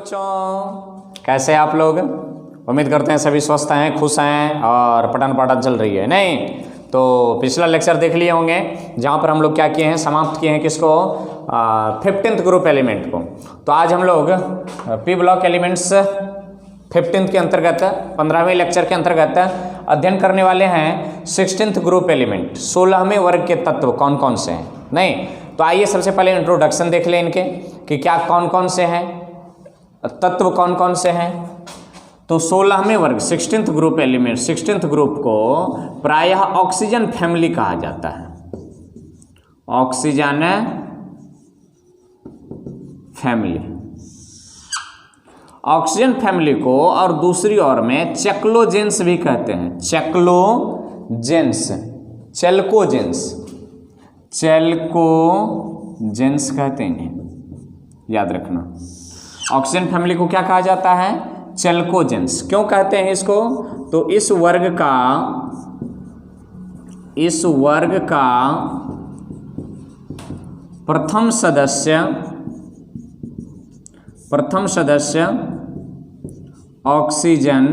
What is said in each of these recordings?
बच्चों, कैसे आप लोग? उम्मीद करते हैं सभी स्वस्थ हैं, खुश हैं और पठन पाठन चल रही है। नहीं तो पिछला लेक्चर देख लिए होंगे जहाँ पर हम लोग क्या किए हैं, समाप्त किए हैं किसको, 15th ग्रुप एलिमेंट को। तो आज हम लोग पी ब्लॉक एलिमेंट्स 15th के अंतर्गत 15वें लेक्चर के अंतर्गत अध्ययन करने वाले हैं 16th ग्रुप एलिमेंट, 16वें वर्ग के तत्व कौन कौन से हैं। नहीं तो आइए सबसे पहले इंट्रोडक्शन देख लें इनके कि क्या कौन कौन से हैं, तत्व कौन कौन से हैं। तो 16वें वर्ग 16th group element 16th group को प्रायः ऑक्सीजन फैमिली कहा जाता है। ऑक्सीजन फैमिली, ऑक्सीजन फैमिली को और दूसरी ओर में चेक्लोजेंस भी कहते हैं। चेक्लोजेंस, चेल्कोजेंस, चेल्कोजेंस कहते हैं, याद रखना। ऑक्सीजन फैमिली को क्या कहा जाता है? चेल्कोजेंस। क्यों कहते हैं इसको? तो इस वर्ग का प्रथम सदस्य ऑक्सीजन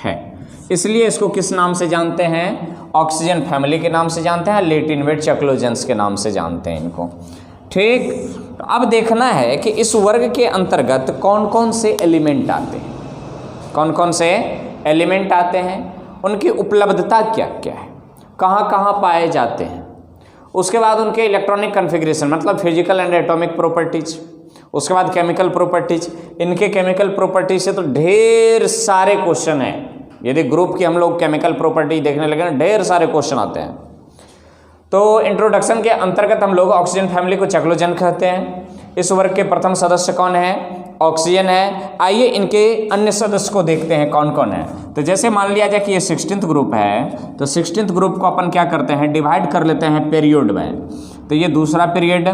है, इसलिए इसको किस नाम से जानते हैं? ऑक्सीजन फैमिली के नाम से जानते हैं, लैटिन में चेक्लोजेंस के नाम से जानते हैं इनको। ठीक, तो अब देखना है कि इस वर्ग के अंतर्गत कौन कौन से एलिमेंट आते हैं, कौन कौन से एलिमेंट आते हैं, उनकी उपलब्धता क्या क्या है, कहाँ कहाँ पाए जाते हैं, उसके बाद उनके इलेक्ट्रॉनिक कन्फिग्रेशन मतलब फिजिकल एंड एटॉमिक प्रॉपर्टीज, उसके बाद केमिकल प्रॉपर्टीज। इनके केमिकल प्रॉपर्टीज से तो ढेर सारे क्वेश्चन हैं। यदि ग्रुप की हम लोग केमिकल प्रॉपर्टी देखने लगे ना, ढेर सारे क्वेश्चन आते हैं। तो इंट्रोडक्शन के अंतर्गत हम लोग ऑक्सीजन फैमिली को चेक्लोजेन कहते हैं। इस वर्ग के प्रथम सदस्य कौन है? ऑक्सीजन है। आइए इनके अन्य सदस्य को देखते हैं कौन कौन है। तो जैसे मान लिया जाए कि ये 16th ग्रुप है, तो 16th ग्रुप को अपन क्या करते हैं, डिवाइड कर लेते हैं पीरियड में। तो ये दूसरा पीरियड,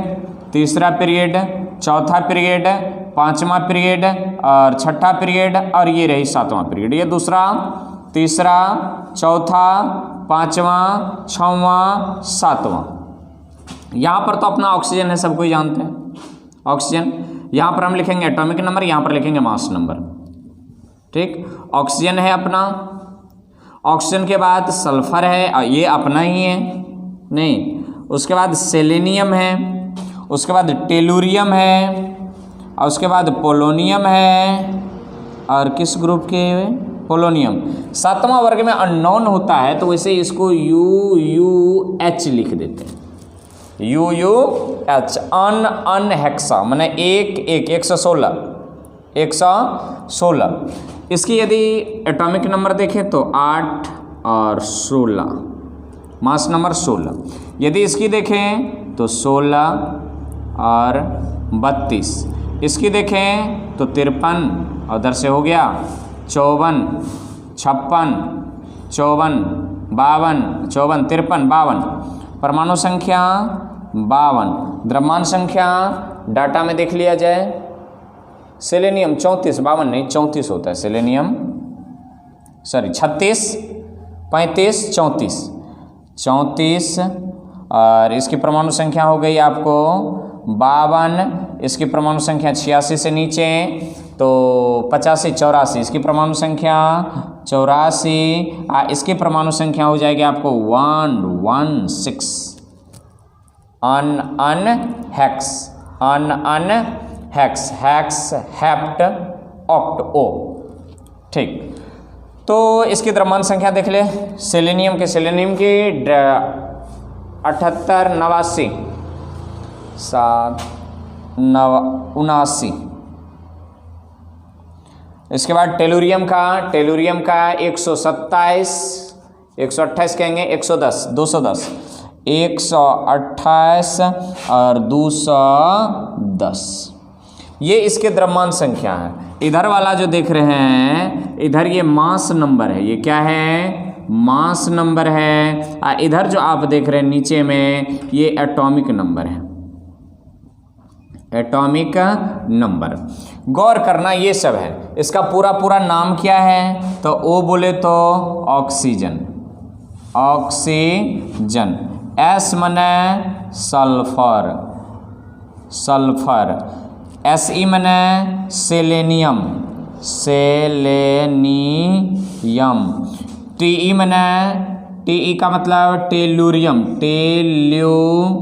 तीसरा पीरियड, चौथा पीरियड, पांचवा पीरियड और छठा पीरियड, और ये रही सातवां पीरियड। ये दूसरा, तीसरा, चौथा, पांचवा, छठवां, सातवां। यहाँ पर तो अपना ऑक्सीजन है, सब कोई जानते हैं ऑक्सीजन। यहाँ पर हम लिखेंगे एटॉमिक नंबर, यहाँ पर लिखेंगे मास नंबर। ठीक, ऑक्सीजन है अपना। ऑक्सीजन के बाद सल्फर है, ये अपना ही है। नहीं, उसके बाद सेलेनियम है, उसके बाद टेलुरियम है, और उसके बाद पोलोनियम है, और किस ग्रुप के पोलोनियम। सातवां वर्ग में अननोन होता है, तो वैसे इसको UUH लिख देते हैं। UUH, अन हेक्सा, माने 116। इसकी यदि एटॉमिक नंबर देखें तो 8 और 16, मास नंबर 16। यदि इसकी देखें तो 16 और 32, इसकी देखें तो 53, और उधर से हो गया 54, 56, 54, 52, 54, 53, 52। परमाणु संख्या 52। द्रव्यमान संख्या डाटा में देख लिया जाए, सेलेनियम 34, 52 नहीं 34 होता है सेलेनियम, सॉरी 36, 35, 34, और इसकी परमाणु संख्या हो गई आपको 52। इसकी परमाणु संख्या 86 से नीचे तो 85, 84, इसकी परमाणु संख्या 84, इसकी परमाणु संख्या हो जाएगी आपको 116। हेक्स, हेप्ट, ऑक्ट, ओ। ठीक, तो इसकी द्रव्यमान संख्या देख ले। सेलेनियम की 78, 89, 79। इसके बाद टेलुरियम का 127, 128 कहेंगे, 110, 210, 128 और 210। ये इसके द्रव्यमान संख्या है। इधर वाला जो देख रहे हैं, इधर ये मास नंबर है। ये क्या है? मास नंबर है। इधर जो आप देख रहे हैं नीचे में, ये एटॉमिक नंबर है, एटॉमिक नंबर। गौर करना, ये सब है। इसका पूरा नाम क्या है? तो ओ बोले तो ऑक्सीजन, ऑक्सीजन। एस मने सल्फर, सल्फर। Se मने सेलेनियम, सेलेनियम। Te मने, Te का मतलब टेलुरियम, टेल्यूरियम,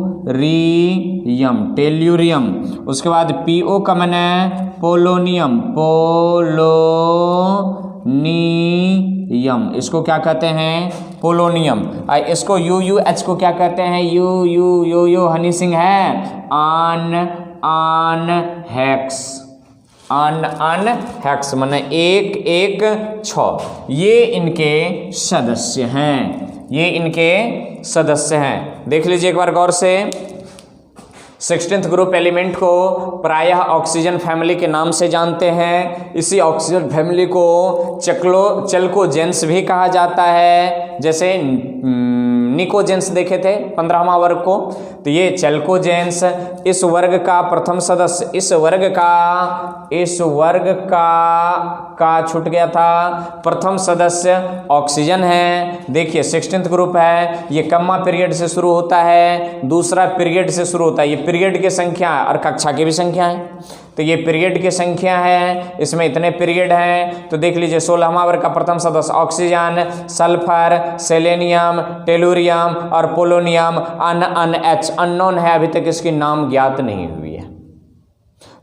टेल्यूरियम। उसके बाद Po का मने पोलोनियम, पोलोनियम। इसको क्या कहते हैं? पोलोनियम। इसको UUH को क्या कहते हैं? यू हनी सिंह है अनहेक्स, अनहेक्स माने 116। ये इनके सदस्य हैं, ये इनके सदस्य हैं। देख लीजिए एक बार गौर से। 16th ग्रुप एलिमेंट को प्रायः ऑक्सीजन फैमिली के नाम से जानते हैं। इसी ऑक्सीजन फैमिली को चल्कोजेंस भी कहा जाता है। जैसे निकोजेंस देखे थे 15वां वर्ग को, तो ये चल्कोजेंस इस वर्ग का प्रथम सदस्य, इस वर्ग का छूट गया था, प्रथम सदस्य ऑक्सीजन है। देखिए 16th ग्रुप है, ये कम्मा पीरियड से शुरू होता है, दूसरा पीरियड से शुरू होता है। ये पीरियड की संख्या और कक्षा की भी संख्या है, तो ये पीरियड की संख्या है, इसमें इतने पीरियड हैं। तो देख लीजिए 16वां वर्ग का प्रथम सदस्य ऑक्सीजन, सल्फर, सेलेनियम, टेलुरियम और पोलोनियम। NH अननोन है, अभी तक इसकी नाम ज्ञात नहीं हुई है।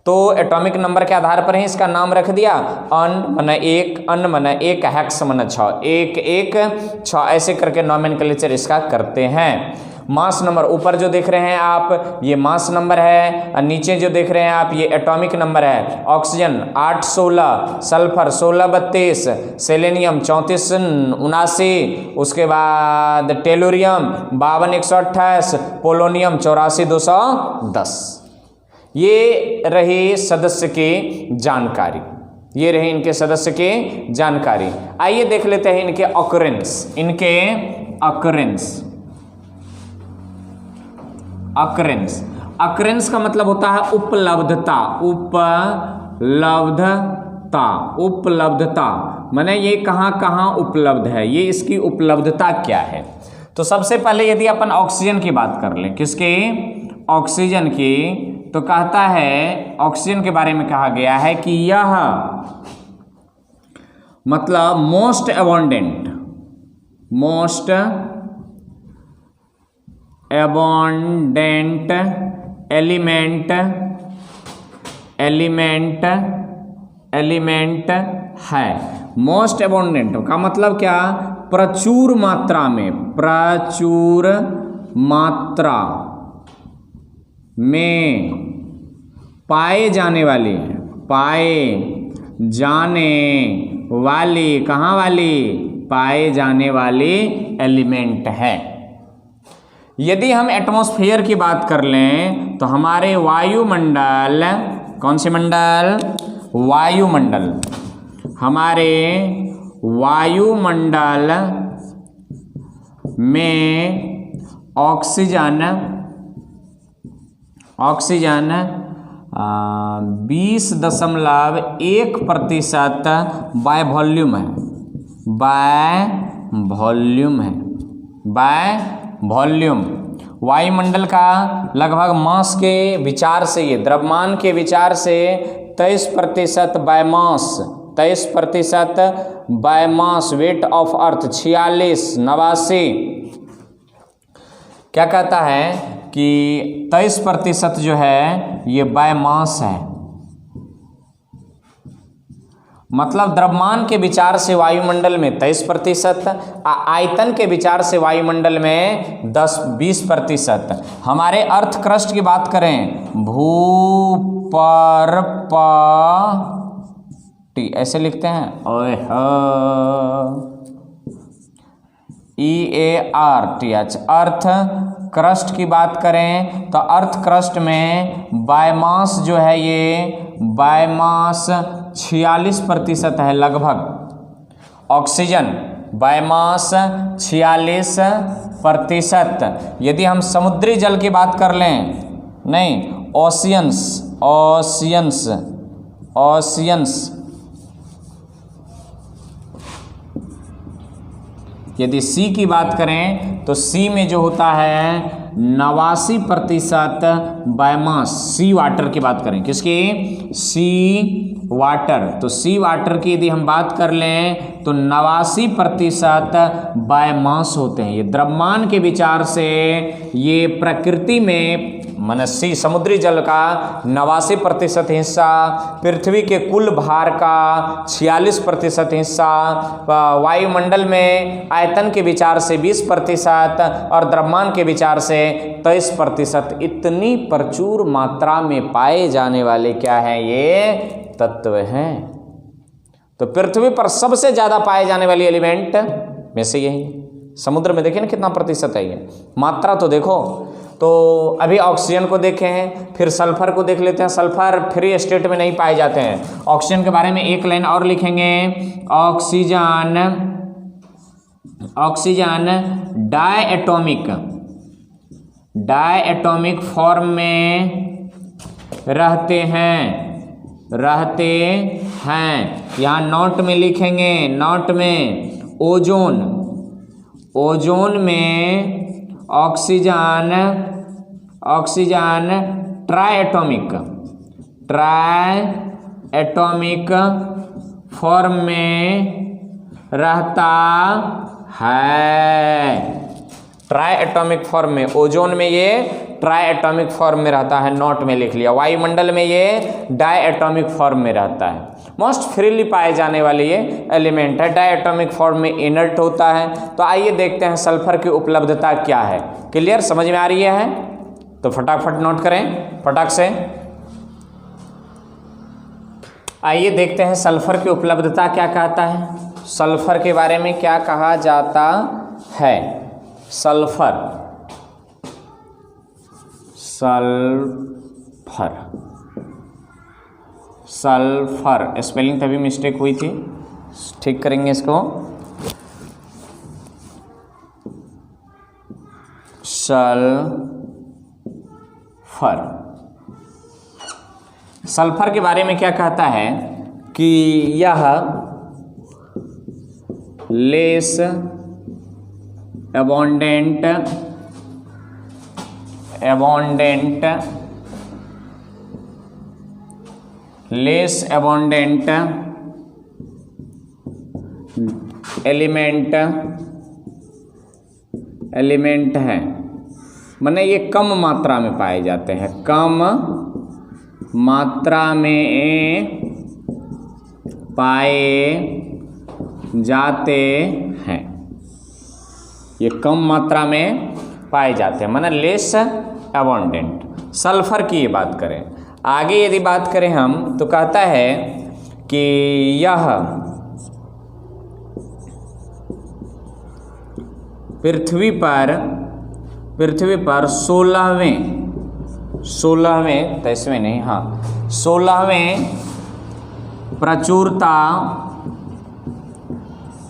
तो एटॉमिक नंबर के आधार पर ही इसका नाम रख दिया। अन माने 1, अन माने 1, हेक्स माने 6, 1 1 6, ऐसे करके नॉमेनक्लेचर इसका करते हैं। मास नंबर ऊपर जो देख रहे हैं आप, ये मास नंबर है, और नीचे जो देख रहे हैं आप, ये एटॉमिक नंबर है। ऑक्सीजन 816, सल्फर 1632, सेलेनियम 3479, उसके बाद टेलुरियम 52128, पोलोनियम 84210। ये रही सदस्य की जानकारी, ये रही इनके सदस्य की जानकारी। आइए देख लेते हैं इनके ऑकरेंस, इनके ऑकरेंस। ऑकरेंस, ऑकरेंस का मतलब होता है उपलब्धता, उपलब्धता, उपलब्धता माने ये कहाँ कहाँ उपलब्ध है, ये इसकी उपलब्धता क्या है। तो सबसे पहले यदि अपन ऑक्सीजन की बात कर लें, किसके? ऑक्सीजन की, तो कहता है ऑक्सीजन के बारे में कहा गया है कि यह मतलब most abundant, most abundant element है। मोस्ट एबंडेंट का मतलब क्या? प्रचुर मात्रा में, प्रचुर मात्रा में पाए जाने वाली, पाए जाने वाली, कहाँ वाली? पाए जाने वाली एलिमेंट है। यदि हम एटमॉस्फेयर की बात कर लें तो हमारे वायुमंडल, कौन से मंडल? वायुमंडल। हमारे वायुमंडल में ऑक्सीजन 20.1% बाय वॉल्यूम है, बाय वॉल्यूम है, बाय वॉल्यूम। वायुमंडल का लगभग मास के विचार से, ये द्रव्यमान के विचार से 23% by mass, 23% by mass, weight of earth 4689। क्या कहता है कि 23% जो है ये बाय मास है, मतलब द्रव्यमान के विचार से वायुमंडल में 23%, आयतन के विचार से वायुमंडल में 10-20%। हमारे अर्थ क्रस्ट की बात करें, भूपर्पटी ऐसे लिखते हैं, ओए EARTH। अर्थ क्रस्ट की बात करें तो अर्थ क्रस्ट में बायमास जो है, ये बायमास 46% है लगभग। ऑक्सीजन बायमास 46%। यदि हम समुद्री जल की बात कर लें, नहीं, ओशियंस यदि सी की बात करें तो सी में जो होता है 89% बायोमास, सी वाटर की बात करें, किसकी? सी वाटर। तो सी वाटर की यदि हम बात कर लें तो 89% बायोमास होते हैं। ये द्रव्यमान के विचार से ये प्रकृति में मनस्सी समुद्री जल का 89% हिस्सा, पृथ्वी के कुल भार का 46% हिस्सा, वायुमंडल में आयतन के विचार से 20% और द्रव्यमान के विचार से 23%, इतनी प्रचुर मात्रा में पाए जाने वाले क्या हैं? ये तत्व हैं। तो पृथ्वी पर सबसे ज्यादा पाए जाने वाली एलिमेंट में से यही है। समुद्र में देखिए ना कितना प्रतिशत है ये, मात्रा तो देखो। तो अभी ऑक्सीजन को देखे हैं, फिर सल्फर को देख लेते हैं। सल्फर फ्री स्टेट में नहीं पाए जाते हैं। ऑक्सीजन के बारे में एक लाइन और लिखेंगे, ऑक्सीजन डायएटॉमिक फॉर्म में रहते हैं। यहाँ नोट में लिखेंगे, नोट में ओजोन में ऑक्सीजन ट्राइएटॉमिक फॉर्म में रहता है। ट्राइएटॉमिक फॉर्म में, ओजोन में ये ट्राइएटॉमिक फॉर्म में रहता है, नोट में लिख लिया। वायुमंडल में ये डायएटॉमिक फॉर्म में रहता है। मोस्ट फ्रीली पाए जाने वाले ये एलिमेंट है। डायएटॉमिक फॉर्म में इनर्ट होता है। तो आइए देखते हैं सल्फर की उपलब्धता क्या है। क्लियर, समझ में आ रही है? तो फटाफट नोट करें, फटाक से। आइए देखते हैं सल्फर की उपलब्धता क्या कहता है। सल्फर के बारे में क्या कहा जाता है? सल्फर स्पेलिंग तभी मिस्टेक हुई थी, ठीक करेंगे इसको। सल्फर के बारे में क्या कहता है कि यह लेस abundant एलिमेंट है। माने ये कम मात्रा में पाए जाते हैं, कम मात्रा में पाए जाते हैं। ये कम मात्रा में पाए जाते हैं, माना लेस अबंडेंट। सल्फर की ये बात करें, आगे यदि बात करें हम तो कहता है कि यह पृथ्वी पर 16वें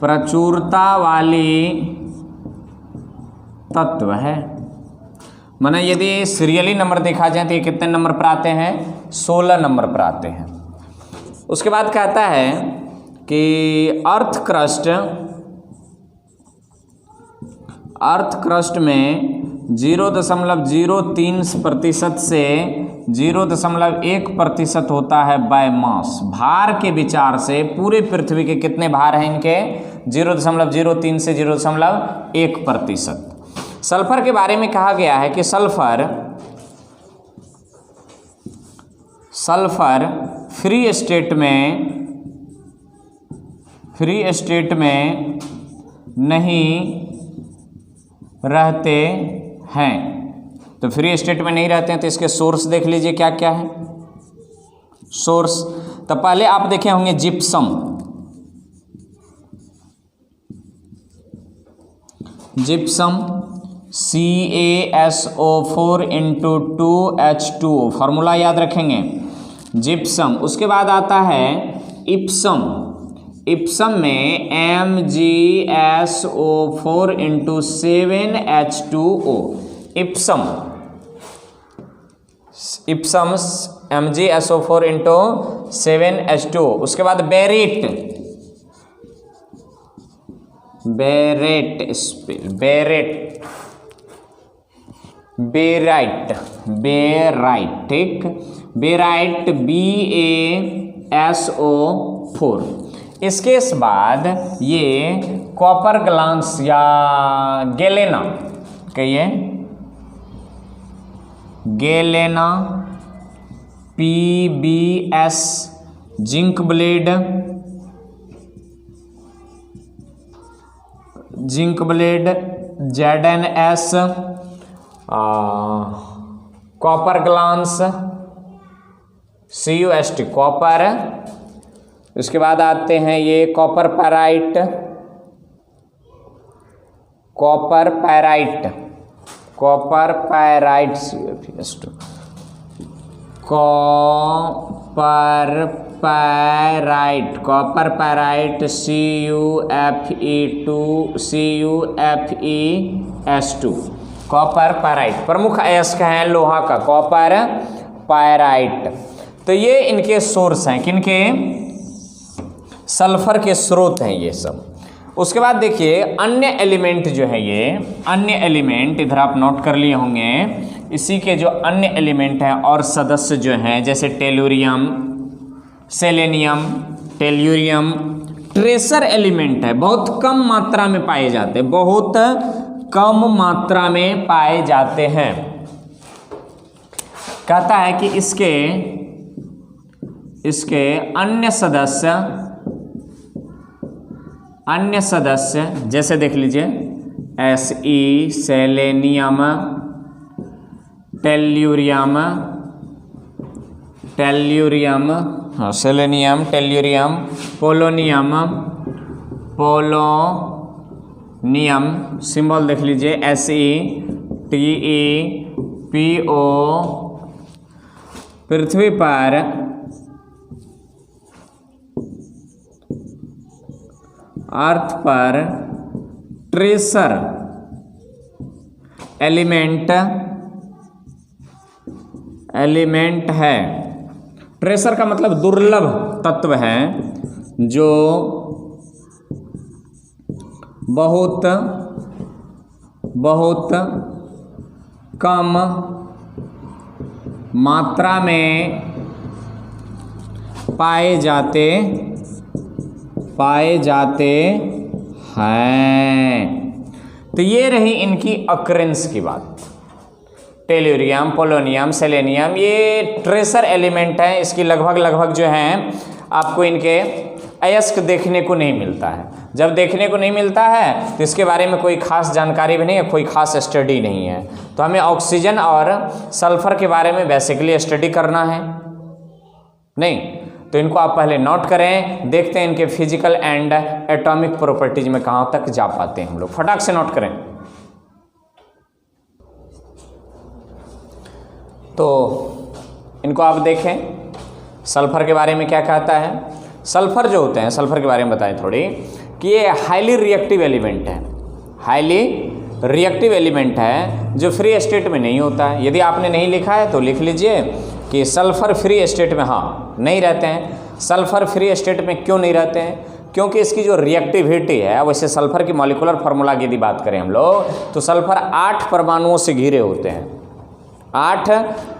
प्रचुरता वाली तत्व है। माना यदि सीरियली नंबर देखा जाए तो ये कितने नंबर पर आते हैं? 16 नंबर पर आते हैं। उसके बाद कहता है कि अर्थ क्रस्ट में 0.03% से 0.1% होता है बायोमास। भार के विचार से पूरे पृथ्वी के कितने भार हैं इनके? 0.03 से 0.1%। सल्फर के बारे में कहा गया है कि सल्फर फ्री स्टेट में नहीं रहते हैं। तो फ्री स्टेट में नहीं रहते हैं तो इसके सोर्स देख लीजिए क्या क्या है सोर्स। तो पहले आप देखे होंगे जिप्सम, CaSO4 × 2H2O, फार्मूला याद रखेंगे जिप्सम। उसके बाद आता है इप्सम में MgSO4 × 7H2O, Epson MgSO4 × 7H2O। उसके बाद barite barite spar, barite, barite, barite, ठीक, बेराइट BaSO4। इसके बाद ये कॉपर ग्लांस या गैलेना, कहिए galena, PbS, zinc blende, zinc blende, ZnS, copper glance, CuST, copper. उसके बाद आते हैं ये copper pyrite, copper pyrite, copper pyrite CuFeS2, copper pyrite, copper pyrite CuFe2, CuFeS2, copper pyrite. प्रमुख अयस्क हैं लोहा का कॉपर पैराइट। तो ये इनके सोर्स हैं, किनके? सल्फर के स्रोत हैं ये सब। उसके बाद देखिए अन्य एलिमेंट जो है, ये अन्य एलिमेंट इधर आप नोट कर लिए होंगे। इसी के जो अन्य एलिमेंट हैं और सदस्य जो हैं, जैसे tellurium, selenium, tellurium, tracer element है, बहुत कम मात्रा में पाए जाते हैं, बहुत कम मात्रा में पाए जाते हैं। कहता है कि इसके अन्य सदस्य जैसे देख लीजिए Se, selenium, tellurium, selenium, tellurium, polonium, symbol देख लीजिए SeTePO, पृथ्वी पर अर्थ पर ट्रेसर एलिमेंट है। ट्रेसर का मतलब दुर्लभ तत्व है, जो बहुत कम मात्रा में पाए जाते हैं। तो ये रही इनकी अक्रेंस की बात। टेल्यूरियम, पोलोनियम, सेलेनियम ये ट्रेसर एलिमेंट है। इसकी लगभग जो हैं आपको इनके अयस्क देखने को नहीं मिलता है। जब देखने को नहीं मिलता है तो इसके बारे में कोई खास जानकारी भी नहीं है, कोई खास स्टडी नहीं है। तो हमें ऑक्सीजन और सल्फर के बारे में बेसिकली स्टडी करना है नहीं, तो इनको आप पहले नोट करें, देखते हैं इनके फिजिकल एंड एटॉमिक प्रॉपर्टीज में कहाँ तक जा पाते हैं हम लोग। फटाक से नोट करें। तो इनको आप देखें, सल्फर के बारे में क्या कहता है। सल्फर जो होते हैं, सल्फर के बारे में बताएं थोड़ी, कि ये हाईली रिएक्टिव एलिमेंट है, हाईली रिएक्टिव एलिमेंट है जो फ्री स्टेट में नहीं होता है। यदि आपने नहीं लिखा है तो लिख लीजिए कि सल्फर फ्री स्टेट में नहीं रहते हैं। सल्फर फ्री स्टेट में क्यों नहीं रहते हैं? क्योंकि इसकी जो रिएक्टिविटी है, वैसे सल्फर की मॉलिक्यूलर फार्मूला की यदि बात करें हम लोग, तो सल्फर 8 परमाणुओं से घिरे होते हैं, 8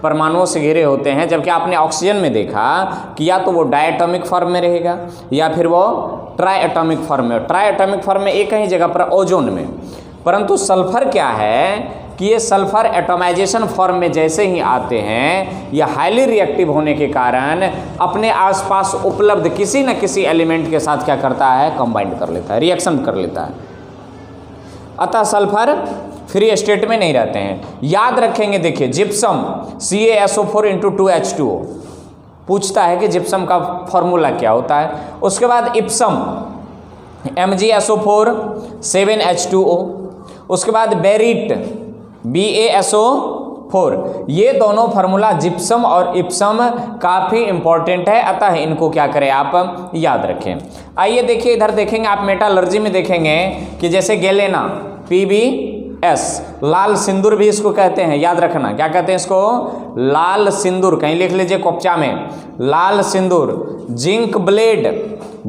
परमाणुओं से घिरे होते हैं। जबकि आपने ऑक्सीजन में देखा कि या तो वो डायटॉमिक फॉर्म में रहेगा या फिर वो ट्राई एटॉमिक फॉर्म में। ट्राई एटॉमिक फॉर्म में एक ही जगह पर ओजोन में, परंतु सल्फर क्या है कि ये सल्फर एटोमाइजेशन फॉर्म में जैसे ही आते हैं, यह हाईली रिएक्टिव होने के कारण अपने आसपास उपलब्ध किसी न किसी एलिमेंट के साथ क्या करता है, कंबाइंड कर लेता है, रिएक्शन कर लेता है। अतः सल्फर फ्री स्टेट में नहीं रहते हैं। याद रखेंगे, देखिए जिप्सम CaSO4 × 2H2O पूछता है कि जिप्सम का फॉर्मूला क्या होता है। उसके बाद इप्सम MgSO4 7H2O, उसके बाद बेरिट BaSO4। ये दोनों फार्मूला जिप्सम और इप्सम काफ़ी इंपॉर्टेंट है, अतः इनको क्या करें आप याद रखें। आइए देखिए, इधर देखेंगे आप मेटालर्जी में देखेंगे कि जैसे गैलेना PbS, लाल सिंदूर भी इसको कहते हैं, याद रखना क्या कहते हैं इसको, लाल सिंदूर, कहीं लिख लीजिए कोपचा में, लाल सिंदूर। Zinc blende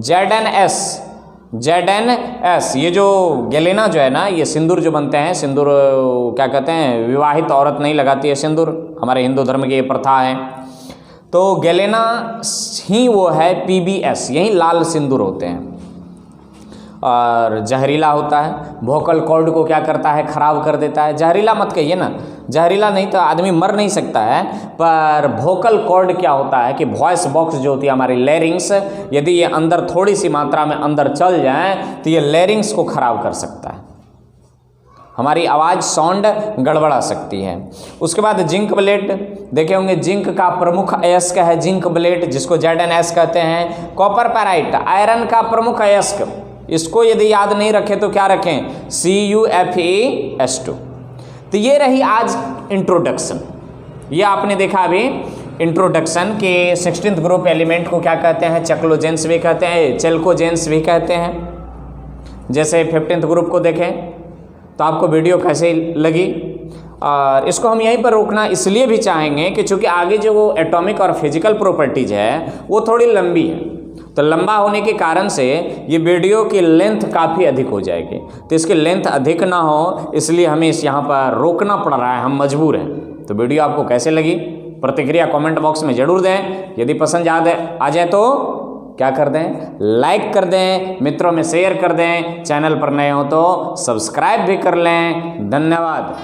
ZnS, ZNS। ये जो गैलेना जो है ना, ये सिंदूर जो बनते हैं, सिंदूर क्या कहते हैं, विवाहित औरत नहीं लगाती है सिंदूर, हमारे हिंदू धर्म की ये प्रथा है। तो गैलेना ही वो है PBS, यही लाल सिंदूर होते हैं और जहरीला होता है। वोकल कॉर्ड को क्या करता है, खराब कर देता है। जहरीला मत कहिए ना, जहरीला नहीं तो आदमी मर नहीं सकता है, पर वोकल कॉर्ड क्या होता है कि वॉइस बॉक्स जो होती है हमारी लैरिंग्स, यदि ये अंदर थोड़ी सी मात्रा में अंदर चल जाए तो ये लैरिंग्स को खराब कर सकता है, हमारी आवाज़ साउंड गड़बड़ा सकती है। उसके बाद जिंक ब्लेड देखे होंगे, जिंक का प्रमुख अयस्क है जिंक ब्लेड, जिसको ZNS कहते हैं। कॉपर पैराइट आयरन का प्रमुख अयस्क, इसको यदि याद नहीं रखें तो क्या रखें, CuFeS2। तो ये रही आज इंट्रोडक्शन। ये आपने देखा अभी इंट्रोडक्शन के 16th ग्रुप एलिमेंट को क्या कहते हैं, चेक्लोजेंस भी कहते हैं, चेल्कोजेंस भी कहते हैं। जैसे 15th ग्रुप को देखें तो आपको वीडियो कैसे लगी, और इसको हम यहीं पर रोकना इसलिए भी चाहेंगे कि चूँकि आगे जो वो एटॉमिक और फिजिकल प्रॉपर्टीज़ है वो थोड़ी लंबी है, तो लंबा होने के कारण से ये वीडियो की लेंथ काफ़ी अधिक हो जाएगी। तो इसकी लेंथ अधिक ना हो इसलिए हमें इस यहाँ पर रोकना पड़ रहा है, हम मजबूर हैं। तो वीडियो आपको कैसे लगी, प्रतिक्रिया कमेंट बॉक्स में ज़रूर दें। यदि पसंद आ जाए तो क्या कर दें, लाइक कर दें, मित्रों में शेयर कर दें, चैनल पर नए हो तो सब्सक्राइब भी कर लें। धन्यवाद।